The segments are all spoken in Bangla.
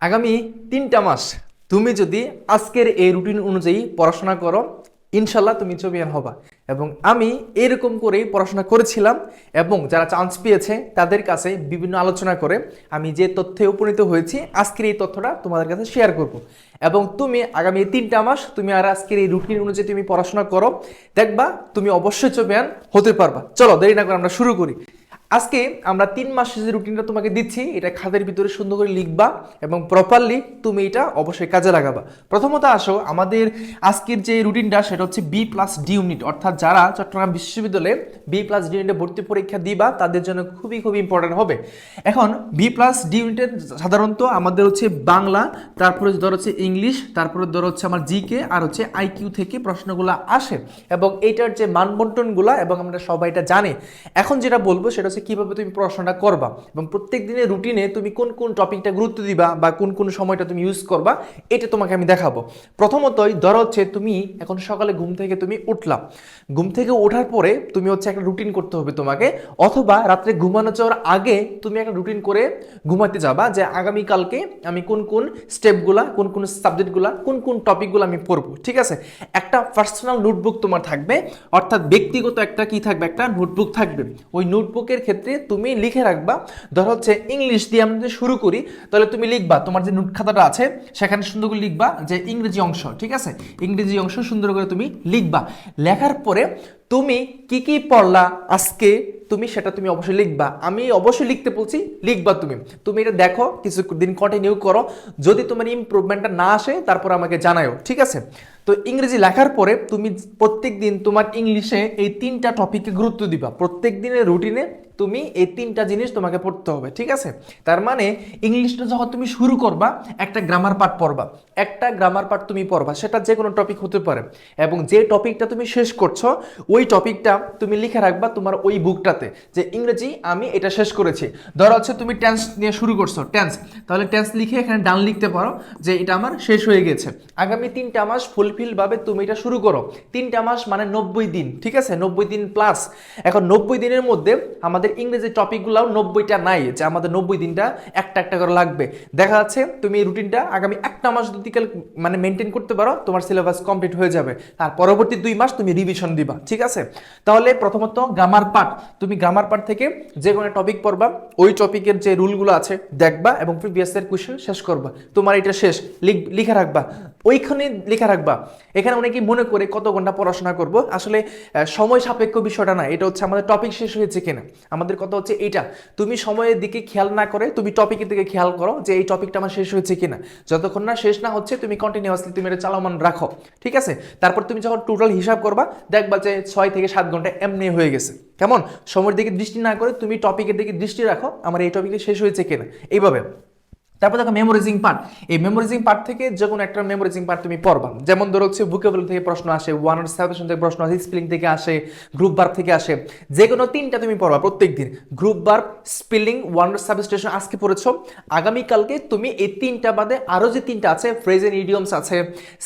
আগামী 3টা মাস তুমি যদি আজকের এই রুটিন অনুযায়ী পড়াশোনা করো, ইনশাল্লাহ তুমি চ্যাম্পিয়ন হবা। এবং আমি এরকম করেই পড়াশোনা করেছিলাম এবং যারা চান্স পেয়েছে তাদের কাছে বিভিন্ন আলোচনা করে আমি যে তথ্যে উপনীত হয়েছি, আজকের এই তথ্যটা তোমাদের কাছে শেয়ার করব। এবং তুমি আগামী 3টা মাস তুমি আর আজকের এই রুটিন অনুযায়ী তুমি পড়াশোনা করো, দেখবা তুমি অবশ্যই চ্যাম্পিয়ন হতে পারবা। চলো দেরি না করে আমরা শুরু করি। আজকে আমরা 3 মাসের যে রুটিনটা তোমাকে দিচ্ছি, এটা খাতার ভিতরে সুন্দর করে লিখবা এবং প্রপারলি তুমি এটা অবশ্যই কাজে লাগাবা। প্রথমত আসো, আমাদের আজকের যে রুটিনটা সেটা হচ্ছে B+D ইউনিট, অর্থাৎ যারা চট্টগ্রাম বিশ্ববিদ্যালয়ে B+D ইউনিটে ভর্তি পরীক্ষা দিবা তাদের জন্য খুবই খুবই ইম্পর্টেন্ট হবে। এখন B+D ইউনিটের সাধারণত আমাদের হচ্ছে বাংলা, তারপরে ধর হচ্ছে ইংলিশ, তারপরে ধর হচ্ছে আমার জিকে আর হচ্ছে আইকিউ থেকে প্রশ্নগুলো আসে এবং এইটার যে মানবন্টনগুলা এবং আমরা সবাই এটা জানি। এখন যেটা বলবো সেটা হচ্ছে কিভাবে তুমি পড়াশোনাটা করবা এবং প্রত্যেক দিনের রুটিনে তুমি কোন কোন টপিকটা গুরুত্ব দিবা বা কোন কোন সময়টা তুমি ইউজ করবা, এটা তোমাকে আমি দেখাবো। প্রথমতই ধরো হচ্ছে তুমি এখন সকালে ঘুম থেকে তুমি উঠলাম, ঘুম থেকে ওঠার পরে তুমি হচ্ছে একটা রুটিন করতে হবে তোমাকে, অথবা রাত্রে ঘুমানো যাওয়ার আগে তুমি একটা রুটিন করে ঘুমাতে যাবা যে আগামীকালকে আমি কোন কোন স্টেপগুলা, কোন কোন সাবজেক্টগুলা, কোন কোন টপিকগুলো আমি পড়বো। ঠিক আছে, একটা পার্সোনাল নোটবুক তোমার থাকবে, অর্থাৎ ব্যক্তিগত একটা কি থাকবে, একটা নোটবুক থাকবে। ওই নোটবুকের ক্ষেত্রে তুমি লিখে রাখবা। ধরো হচ্ছে ইংলিশ দিয়ে আমরা যদি শুরু করি, তাহলে তুমি লিখবা তোমার যে নোট খাতাটা আছে সেখানে সুন্দর করে লিখবা যে ইংরেজি অংশ। ঠিক আছে, ইংরেজি অংশ সুন্দর করে তুমি লিখবা। লেখার পরে তুমি কি কি পড়লা আজকে তুমি সেটা তুমি অবশ্যই লিখবা। আমি অবশ্যই লিখতে বলছি, লিখবা তুমি। তুমি এটা দেখো, কিছুদিন কন্টিনিউ করো, যদি তোমার ইমপ্রুভমেন্টটা না আসে তারপর আমাকে জানাও। ঠিক আছে, তো ইংরেজি লেখার পরে তুমি প্রত্যেক দিন তোমার ইংলিশে এই 3টা টপিকে গুরুত্ব দিবা। প্রত্যেক দিনের রুটিনে তুমি এই 3টা জিনিস তোমাকে পড়তে হবে। ঠিক আছে, তার মানে ইংলিশটা যখন তুমি শুরু করবা, একটা গ্রামার পার্ট পড়বা, একটা গ্রামার পার্ট তুমি পড়বা, সেটা যে কোনো টপিক হতে পারে। এবং যে টপিকটা তুমি শেষ করছো ওই টপিকটা তুমি লিখে রাখবা তোমার ওই বুকটাতে যে ইংরেজি আমি এটা শেষ করেছি। ধরো হচ্ছে তুমি টেন্স নিয়ে শুরু করছো, টেন্স, তাহলে টেন্স লিখে এখানে ডান লিখতে পারো যে এটা আমার শেষ হয়ে গেছে। আগামী 3টা মাস ফুলফিল ভাবে তুমি এটা শুরু করো। 3টা মাস মানে 90 দিন। ঠিক আছে, 90 দিন প্লাস। এখন 90 দিনের মধ্যে আমাদের ইংরেজি টপিকগুলোও 90টা নাই যে আমাদের 90 দিনটা একটা একটা করে লাগবে। দেখা যাচ্ছে তুমি এই রুটিনটা আগামী একটা মাস যদি মানে মেনটেন করতে পারো, তোমার সিলেবাস কমপ্লিট হয়ে যাবে। আর পরবর্তী 2 মাস তুমি রিভিশন দিবা। ঠিক আছে, তাহলে প্রথমত গ্রামার পার্ট, তুমি গ্রামার পার্ট থেকে যে কোনো টপিক পড়বা, ওই টপিকের যে রুলগুলো আছে দেখবা এবং প্রিভিয়াস এর কোশ্চেন শেষ করবা। তোমার এটা শেষ, লিখে রাখবা, ওইখানে লিখে রাখবা। এখানে অনেকেই মনে করে কত ঘন্টা পড়াশোনা করব, আসলে সময় সাপেক্ষ বিষয়টা না, এটা হচ্ছে আমাদের টপিক শেষ হয়েছে কিনা। আমাদের কথা হচ্ছে এইটা, তুমি সময়ের দিকে খেয়াল না করে তুমি টপিকের দিকে খেয়াল করো যে এই টপিকটা আমার শেষ হয়েছে কিনা। যতক্ষণ না শেষ না হচ্ছে তুমি কন্টিনিউয়াসলি তুমি এটা চালমান রাখো। ঠিক আছে, তারপর তুমি যখন টোটাল হিসাব করবা দেখবা যে 6 থেকে 7 ঘন্টা এমনি হয়ে গেছে। কেমন, সময়ের দিকে দৃষ্টি না করে তুমি টপিকের দিকে দৃষ্টি রাখো, আমার এই টপিকে শেষ হয়েছে কিনা, এইভাবে। তারপর দেখো মেমোরাইজিং পার্ট, এই মেমোরাইজিং পার্ট থেকে যে কোনো একটা মেমোরাইজিং পার্ট তুমি পড়বা। যেমন ধরো হচ্ছে ভোকাবুলারি থেকে প্রশ্ন আসে, ওয়ান ওয়ার্ড সাজেশন থেকে প্রশ্ন আসে, স্পেলিং থেকে আসে, গ্রুপ ভার্ব থেকে আসে, যে কোনো 3টা তুমি পড়বা প্রত্যেক দিন। Group verb, spelling, one word substitution আজকে পড়েছো, আগামীকালকে তুমি এই 3টা বাদে আরও যে 3টা আছে, ফ্রেজ এন্ড ইডিয়মস আছে,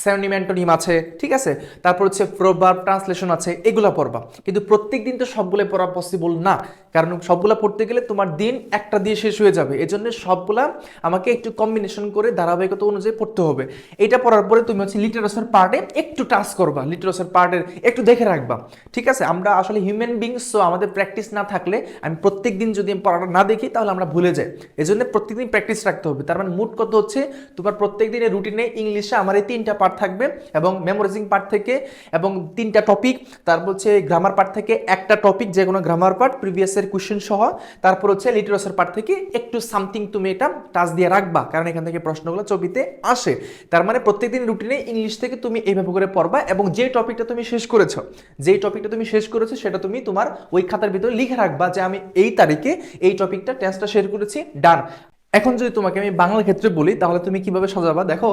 সিনোনিম অ্যান্টোনিম আছে, ঠিক আছে, তারপর হচ্ছে প্রোভার্ব, ট্রান্সলেশন আছে, এগুলো পড়বা। কিন্তু প্রত্যেক দিন তো সবগুলো পড়া পসিবল না, কারণ সবগুলা পড়তে গেলে তোমার দিন একটা দিয়ে শেষ হয়ে যাবে। এজন্য সবগুলা আমাকে একটু কম্বিনেশন করে ধারাবাহিকতা অনুযায়ী পড়তে হবে। এটা পড়ার পরে তুমি হচ্ছে লিটারেচার পার্টে একটু টাচ করবা, লিটারেচার পার্টের একটু দেখে রাখবা। ঠিক আছে, আমরা আসলে হিউম্যান বিংস, সো আমাদের প্র্যাকটিস না থাকলে, আমি প্রত্যেক দিন যদি আমি পড়াটা না দেখি তাহলে আমরা ভুলে যাই। এজন্য প্রত্যেকদিন প্র্যাকটিস রাখতে হবে। তার মানে মোট কত হচ্ছে, তোমার প্রত্যেক দিনের রুটিনে ইংলিশে আমার এই 3টা পার্ট থাকবে এবং মেমোরাইজিং পার্ট থেকে এবং 3টা টপিক, তারপর হচ্ছে গ্রামার পার্ট থেকে একটা টপিক, যে কোনো গ্রামার পার্ট প্রিভিয়াস এর কোশ্চেন সহ, তারপর হচ্ছে লিটারেচার পার্ট থেকে একটু সামথিং তুমি এটা টাচ দিয়ে রাখবা, কারণ এখান থেকে প্রশ্নগুলো ছবিতে আসে। তার মানে প্রত্যেকদিন রুটিনে ইংলিশ থেকে তুমি এইভাবে করে পড়বা এবং যে টপিকটা তুমি শেষ করেছো, সেটা তুমি তোমার ওই খাতার ভিতরে লিখে রাখবা যে আমি এই তারিখে এই টপিকটা টেস্টটা শেয়ার করেছি, ডান। এখন যদি তোমাকে আমি বাংলা ক্ষেত্রে বলি তাহলে তুমি কিভাবে সাজাবা, দেখো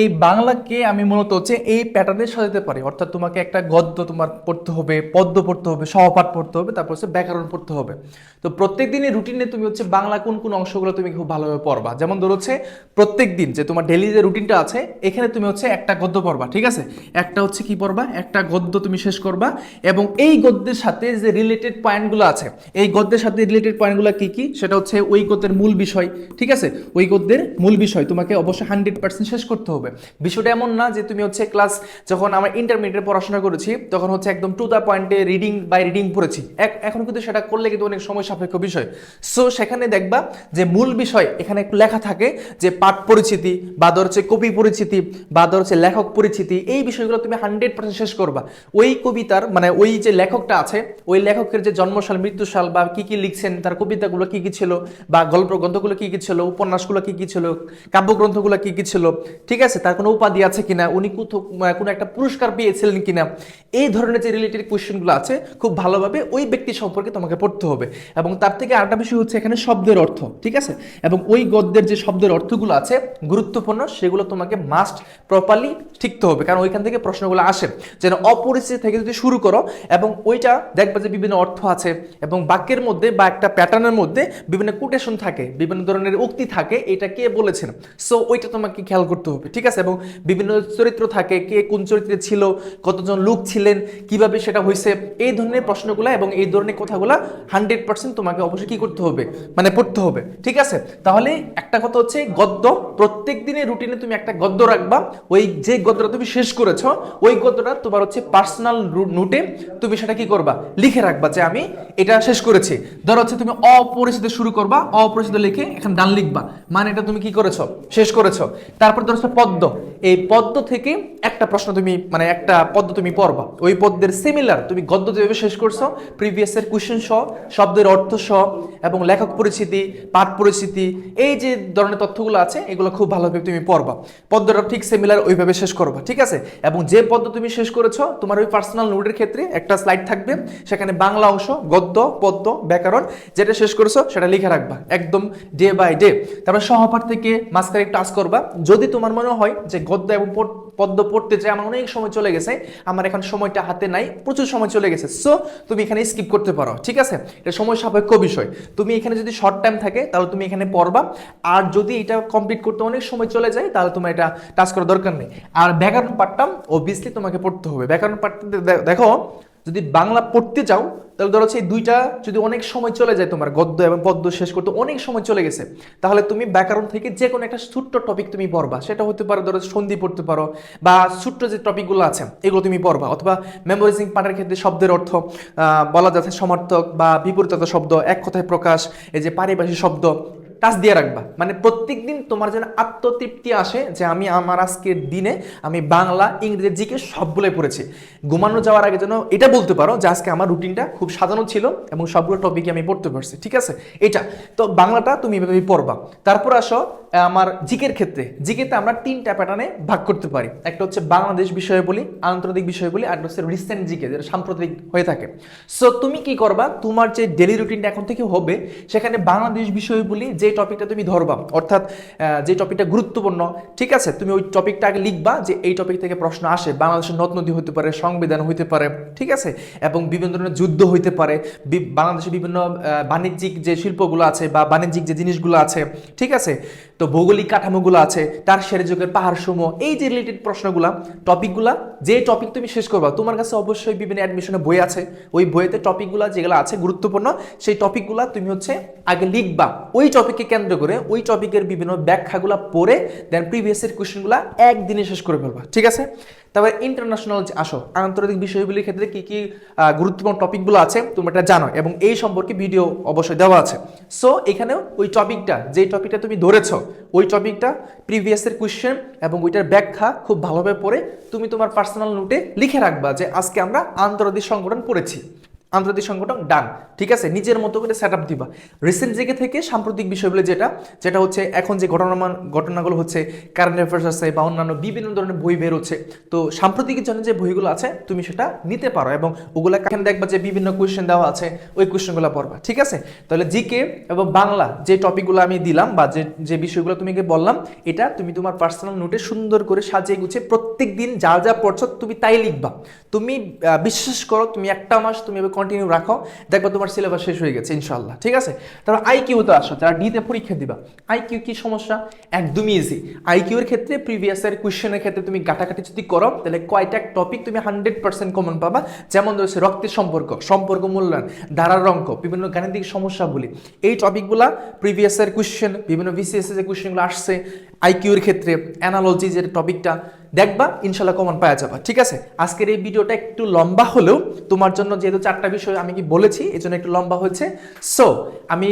এই বাংলাকে আমি মূলত হচ্ছে এই প্যাটার্নে সাজাতে পারি। অর্থাৎ তোমাকে একটা গদ্য তোমার পড়তে হবে, পদ্য পড়তে হবে, সহপাঠ পড়তে হবে, তারপর হচ্ছে ব্যাকরণ পড়তে হবে। তো প্রত্যেক দিনের রুটিনে তুমি হচ্ছে বাংলা কোন কোন অংশগুলো তুমি খুব ভালোভাবে পড়বা। যেমন ধরো হচ্ছে প্রত্যেক দিন যে তোমার ডেইলি যে রুটিনটা আছে, এখানে তুমি হচ্ছে একটা গদ্য পড়বা। ঠিক আছে, একটা হচ্ছে কি পড়বা, একটা গদ্য তুমি শেষ করবা এবং এই গদ্যের সাথে যে রিলেটেড পয়েন্টগুলো আছে, এই গদ্যের সাথে রিলেটেড পয়েন্টগুলো কি কি, সেটা হচ্ছে ওই গদ্যের মূল বিষয়, ঠিক আছে, ওই গদ্যের মূল বিষয় তোমাকে অবশ্যই 100% শেষ করতে হবে। বিষয়টা এমন না যে তুমি হচ্ছে ক্লাস যখন আমার ইন্টারমিডিয়েট পড়াশোনা করেছি তখন হচ্ছে একদম টু দ্য পয়েন্টে রিডিং বাই রিডিং পড়েছি, এখন কিন্তু সেটা করলে কিন্তু অনেক সময় সাপেক্ষ বিষয়। সো সেখানে দেখবা যে মূল বিষয় এখানে একটু লেখা থাকে যে পাঠ পরিচিতি বা ধর হচ্ছে কবি পরিচিতি বা ধর হচ্ছে লেখক পরিচিতি, এই বিষয়গুলো তুমি 100% শেষ করবা। ওই কবিতার মানে ওই যে লেখকটা আছে ওই লেখকের যে জন্মসাল মৃত্যুসাল বা কি কি লিখছেন, তার কবিতাগুলো কি কি ছিল বা গল্প গ্রন্থগুলো কি কি ছিল, উপন্যাসগুলো কি কি ছিল, কাব্যগ্রন্থগুলো কি কি ছিল, ঠিক আছে, তার কোনো উপাধি আছে কিনা, উনি কোনো একটা পুরস্কার পেয়েছিলেন কিনা, এই ধরনের যে রিলেটেড কোয়েশ্চেনগুলো আছে খুব ভালোভাবে ওই ব্যক্তি সম্পর্কে তোমাকে পড়তে হবে। এবং তার থেকে আরেকটা বিষয় হচ্ছে এখানে শব্দের অর্থ, ঠিক আছে, এবং ওই গদ্যের যে শব্দের অর্থগুলো আছে গুরুত্বপূর্ণ সেগুলো তোমাকে মাস্ট প্রপারলি শিখতে হবে, কারণ ওইখান থেকে প্রশ্নগুলো আসে। যেন অপরিচিত থেকে যদি শুরু করো এবং ওইটা দেখবা যে বিভিন্ন অর্থ আছে এবং বাক্যের মধ্যে বা একটা প্যাটার্নের মধ্যে বিভিন্ন কোটেশন থাকে, বিভিন্ন ধরনের উক্তি থাকে, এটা কে বলেছেন, সো ওইটা তোমাকে খেয়াল করতে হবে, ঠিক আছে। এবং বিভিন্ন চরিত্র থাকে, কে কোন চরিত্রে ছিল, কতজন লোক ছিলেন, কিভাবে সেটা হয়েছে, এই ধরনের প্রশ্নগুলো এবং এই ধরনের কথাগুলো 100% তোমাকে অবশ্যই কি করতে হবে, মানে পড়তে হবে, ঠিক আছে। তাহলে একটা কথা হচ্ছে গদ্য প্রত্যেক দিনের রুটিনে তুমি একটা গদ্য রাখবা, ওই যে গদ্যটা তুমি শেষ করেছো ওই গদ্যটা তোমার হচ্ছে পার্সোনাল নোটে তুমি সেটা কি করবা, লিখে রাখবা যে আমি এটা শেষ করেছি। ধরো হচ্ছে তুমি অপরিচিত শুরু করবা, অপরিচিত লিখে এখানে ডান লিখবা, মানে এটা তুমি কি করেছো, শেষ করেছো। তারপর ধরো হচ্ছে পদ্য, এই পদ্য থেকে একটা প্রশ্ন তুমি মানে একটা পদ্য তুমি পড়বা, ওই পদ্যের সিমিলার তুমি গদ্য যেভাবে শেষ করছো প্রিভিয়াসের কোশ্চেন সহ, শব্দের অর্থ সহ এবং লেখক পরিচিতি, পাঠ পরিচিতি, এই যে ধরনের তথ্যগুলো আছে এগুলো খুব ভালোভাবে তুমি পড়বা, পদ্যটা ঠিক সিমিলার ওইভাবে শেষ করবা, ঠিক আছে। এবং যে পদ্য তুমি শেষ করেছো তোমার ওই পার্সোনাল নোটের ক্ষেত্রে একটা স্লাইড থাকবে, সেখানে বাংলা অংশ, গদ্য, পদ্য, ব্যাকরণ যেটা শেষ করেছো সেটা লিখে রাখবা একদম ডে বাই ডে। তারপর সহপাঠ থেকে মাঝখানে একটু টাচ করবা, যদি তোমার মনে হয় যে গদ্য এবং পদ্য পড়তে চাই, আমার অনেক সময় চলে গেছে, আমার এখন সময়টা হাতে নাই, প্রচুর সময় চলে গেছে, সো তুমি এখানে স্কিপ করতে পারো, ঠিক আছে, এটা সময় সাপেক্ষ বিষয়। তুমি এখানে যদি শর্ট টাইম থাকে তাহলে তুমি এখানে পড়বা, আর যদি এটা কমপ্লিট করতে অনেক সময় চলে যায় তাহলে তোমার এটা টাচ করার দরকার নেই। আর ব্যাকরণ পাঠটা অবভিয়াসলি তোমাকে পড়তে হবে। ব্যাকরণ পাঠটা দেখো, যদি বাংলা পড়তে চাও তাহলে ধরো হচ্ছে এই দুইটা যদি অনেক সময় চলে যায়, তোমার গদ্য এবং পদ্য শেষ করতে অনেক সময় চলে গেছে, তাহলে তুমি ব্যাকরণ থেকে যে কোনো একটা ছোট্ট টপিক তুমি পড়বা, সেটা হতে পারে ধরো সন্ধি পড়তে পারো বা ছোট্ট যে টপিকগুলো আছে এগুলো তুমি পড়বা, অথবা মেমোরাইজিং পার্টের ক্ষেত্রে শব্দের অর্থ বলা যাচ্ছে, সমার্থক বা বিপরীত শব্দ, এক কথায় প্রকাশ, এই যে পারিভাষিক শব্দ টাচ দিয়ে রাখবা, মানে প্রত্যেক দিন তোমার যেন আত্মতৃপ্তি আসে যে আমি আমার আজকের দিনে আমি বাংলা ইংরেজি জিকে সবগুলোই পড়েছি। ঘুমানো যাওয়ার আগে যেন এটা বলতে পারো যে আজকে আমার রুটিনটা খুব সাজানো ছিল এবং সবগুলো টপিকে আমি পড়তে পারছি, ঠিক আছে। এটা তো বাংলাটা তুমি এভাবে পড়বা। তারপর আসো আমার জিকের ক্ষেত্রে, জিকেতে আমরা 3টা প্যাটার্নে ভাগ করতে পারি, একটা হচ্ছে বাংলাদেশ বিষয় বলি, আন্তর্জাতিক বিষয় বলি, আর হচ্ছে রিসেন্ট জিকে যেটা সাম্প্রতিক হয়ে থাকে। সো তুমি কি করবা, তোমার যে ডেলি রুটিনটা এখন থেকে হবে সেখানে বাংলাদেশ বিষয় বলি যে টপিকটা তুমি ধরবা, অর্থাৎ যে টপিকটা গুরুত্বপূর্ণ, ঠিক আছে, তুমি ওই টপিকটা আগে লিখবা যে এই টপিক থেকে প্রশ্ন আসে, বাংলাদেশের নদ নদী হতে পারে, সংবিধান হইতে পারে, ঠিক আছে, এবং বিভিন্ন ধরনের যুদ্ধ হইতে পারে, বাংলাদেশের বিভিন্ন বাণিজ্যিক যে শিল্পগুলো আছে বা বাণিজ্যিক যে জিনিসগুলো আছে, ঠিক আছে, তো ভৌগোলিক কাঠামোগুলো আছে, টারশিয়ারি যুগের পাহাড় সমূহ, এই যে রিলেটেড প্রশ্নগুলা টপিকগুলা, যে টপিক তুমি শেষ করবা, তোমার কাছে অবশ্যই বিভিন্ন অ্যাডমিশনের বই আছে, ওই বইয়েতে টপিকগুলা যেগুলো আছে গুরুত্বপূর্ণ সেই টপিকগুলা তুমি হচ্ছে আগে লিখবা, ওই টপিককে কেন্দ্র করে ওই টপিকের বিভিন্ন ব্যাখ্যাগুলা পড়ে দেন প্রিভিয়াসের কোশ্চেনগুলা একদিনে শেষ করে ফেলবা, ঠিক আছে। তারপরে ইন্টারন্যাশনাল আসো, আন্তর্জাতিক বিষয়গুলির ক্ষেত্রে কি কি গুরুত্বপূর্ণ টপিকগুলো আছে তুমি এটা জানো এবং এই সম্পর্কে ভিডিও অবশ্যই দেওয়া আছে। সো এখানেও ওই টপিকটা, যে টপিকটা তুমি ধরেছ ওই টপিকটা প্রিভিয়াসের কোশ্চেন এবং ওইটার ব্যাখ্যা খুব ভালোভাবে পড়ে তুমি তোমার পার্সোনাল নোটে লিখে রাখবা যে আজকে আমরা আন্তর্জাতিক সংগঠন পড়েছি, আন্তর্জাতিক সংগঠন ডান, ঠিক আছে, নিজের মতো করে সেট আপ দিবা। রিসেন্ট জিকে থেকে সাম্প্রতিক বিষয়গুলো যেটা হচ্ছে এখন যে ঘটনাগুলো হচ্ছে, কারেন্ট অ্যাফেয়ার্স আছে বা অন্যান্য বিভিন্ন ধরনের বই বের হচ্ছে, তো সাম্প্রতিকের জন্য যে বইগুলো আছে তুমি সেটা নিতে পারো এবং ওগুলো এখানে দেখবা যে বিভিন্ন কোয়েশ্চেন দেওয়া আছে, ওই কোয়েশ্চেনগুলো পড়বা, ঠিক আছে। তাহলে জিকে এবং বাংলা যে টপিকগুলো আমি দিলাম বা যে বিষয়গুলো তোমাকে বললাম, এটা তুমি তোমার পার্সোনাল নোটে সুন্দর করে সাজিয়ে গুছিয়ে প্রত্যেক দিন যা যা পড়ছো তুমি তাই লিখবা। তুমি বিশ্বাস করো, তুমি একটা মাস তুমি কন্টিনিউ রাখো, দেখবা তোমার সিলেবাস শেষ হয়ে গেছে ইনশাল্লাহ। ঠিক আছে, তারপর আইকিউতে আসো, যারা ডিতে পরীক্ষা দিবা। আইকিউ কি সমস্যা? একদমই ইজি। আইকিউর ক্ষেত্রে প্রিভিয়াসের কোয়েশ্চেনের ক্ষেত্রে তুমি কাটাকাটি যদি করো তাহলে কয়টা টপিক তুমি 100% কমন পাবা। যেমন ধরেছে রক্তের সম্পর্ক, সম্পর্ক মূল্যায়ন, ধারার অঙ্ক, বিভিন্ন গাণিতিক সমস্যাগুলি, এই টপিকগুলা প্রিভিয়াসের কোয়েশ্চেন, বিভিন্ন বিসিএস যে কোয়েশ্চেনগুলো আসছে আইকিউর ক্ষেত্রে, অ্যানালজি যে টপিকটা দেখবা ইনশাল্লাহ কমন পাওয়া যাবে। ঠিক আছে, আজকের এই ভিডিওটা একটু লম্বা হলেও তোমার জন্য, যেহেতু 4টা বিষয় আমি কি বলেছি এই জন্য একটু লম্বা হয়েছে। সো আমি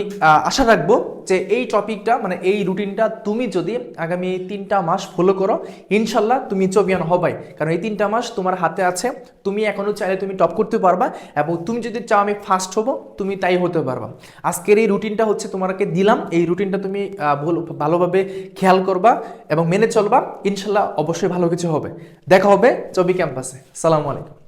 আশা রাখবো যে এই টপিকটা মানে এই রুটিনটা তুমি যদি আগামী 3টা মাস ফলো করো ইনশাল্লাহ তুমি চ্যাম্পিয়ন হবাই। কারণ এই 3টা মাস তোমার হাতে আছে, তুমি এখনো চাইলে তুমি টপ করতে পারবা, এবং তুমি যদি চাও আমি ফার্স্ট হবো তুমি তাই হতে পারবা। আজকের এই রুটিনটা হচ্ছে তোমাকে দিলাম, এই রুটিনটা তুমি ভালোভাবে খেয়াল করবা এবং মেনে চলবা, ইনশাল্লাহ অবশ্যই ভালো কিছু হবে। দেখা হবে চবি ক্যাম্পাসে। সালামু আলাইকুম।